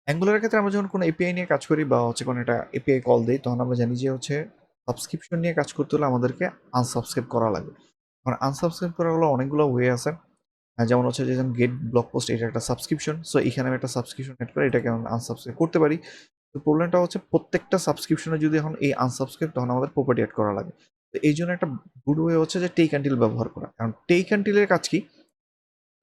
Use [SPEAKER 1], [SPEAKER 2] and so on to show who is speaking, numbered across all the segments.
[SPEAKER 1] অ্যাঙ্গুলারের ক্ষেত্রে আমরা যখন কোনো এপিআই নিয়ে কাজ করি বা হচ্ছে কোনো একটা এপিআই কল দিই, তখন আমরা জানি যে হচ্ছে সাবস্ক্রিপশন নিয়ে কাজ করতে হলে আমাদেরকে আনসাবস্ক্রাইব করা লাগবে। এখন আনসাবস্ক্রাইব করার হলো অনেকগুলো ওয়ে আছে। যেমন হচ্ছে যে যেমন গেট ব্লগ পোস্ট, এটা একটা সাবস্ক্রিপশন। সো এখানে আমি একটা সাবস্ক্রিপশন এড করে এটাকে আমি আনসাবস্ক্রাইব করতে পারি। তো প্রবলেমটা হচ্ছে প্রত্যেকটা সাবস্ক্রিপশনে যদি এখন এই আনসাবস্ক্রাইব, তখন আমাদের প্রপার্টি এড করা লাগে। তো এই জন্য একটা গুড ওয়ে হচ্ছে যে takeUntil ব্যবহার করা। কারণ takeUntil এর কাজ কি?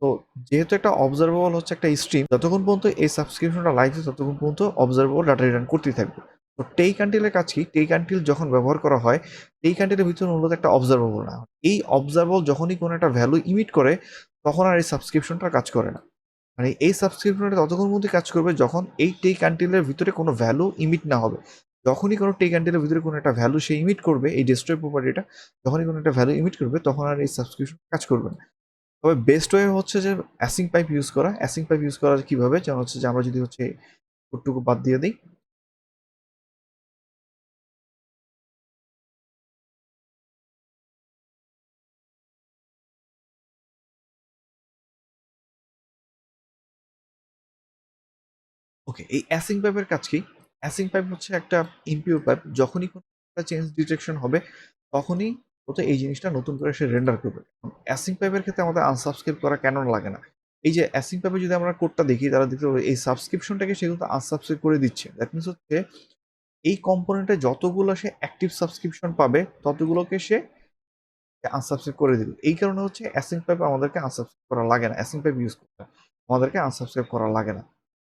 [SPEAKER 1] তো যেহেতু একটা অবজারভেবল হচ্ছে একটা স্ট্রিম, যতক্ষণ পর্যন্ত এই সাবস্ক্রিপশনটা লাইভ আছে ততক্ষণ পর্যন্ত অবজারভেবল ডাটা রিটার্ন করতেই থাকবে। তো takeUntil এর কাজ কি? takeUntil যখন ব্যবহার করা হয়, takeUntil এর ভিতরে মূলত একটা অবজারভেবল না। এই অবজারভেবল যখনই কোনো একটা ভ্যালু ইমিট করে, তখন আর এই সাবস্ক্রিপশনটা কাজ করে না। মানে এই সাবস্ক্রিপশনটা ততক্ষণ পর্যন্ত কাজ করবে যখন এই takeUntil এর ভিতরে কোনো ভ্যালু ইমিট না হবে। যখনই কোনো takeUntil এর ভিতরে কোনো একটা ভ্যালু সে ইমিট করবে, এই ডেস্ট্রয় প্রপার্টিটা যখনই কোনো একটা ভ্যালু ইমিট করবে, তখন আর এই সাবস্ক্রিপশন কাজ করবে না। তবে বেস্ট ওয়ে হচ্ছে যে অ্যাসিং পাইপ ইউজ করা। অ্যাসিং পাইপ ইউজ করা কিভাবে? যেমন হচ্ছে যে আমরা যদি হচ্ছে কোডটুকু বাদ দিয়ে দিই। ওকে, এই অ্যাসিং পাইপের কাজ কি? অ্যাসিং পাইপ হচ্ছে একটা ইমপিউর পাইপ। যখনই কোনো একটা চেঞ্জ ডিটেকশন হবে, তখনই হচ্ছে এই জিনিসটা নতুন করে সে রেন্ডার করবে। অ্যাসিং পাইপের ক্ষেত্রে আমাদের আনসাবস্ক্রাইব করা কেন লাগে না? এই যে অ্যাসিং পাইপে যদি আমরা কোডটা দেখি, তারা দেখতে পাবে এই সাবস্ক্রিপশনটাকে সে কিন্তু আনসাবস্ক্রাইব করে দিচ্ছে। দ্যাট মিনস হচ্ছে এই কম্পোনেন্টে যতগুলো সে অ্যাক্টিভ সাবস্ক্রিপশন পাবে, ততগুলোকে সে আনসাবস্ক্রাইব করে দিবে। এই কারণে হচ্ছে অ্যাসিং পাইপ আমাদেরকে আনসাবস্ক্রাইব করা লাগে না। অ্যাসিং পাইপ ইউজ করতে আমাদেরকে আনসাবস্ক্রাইব করা লাগে না।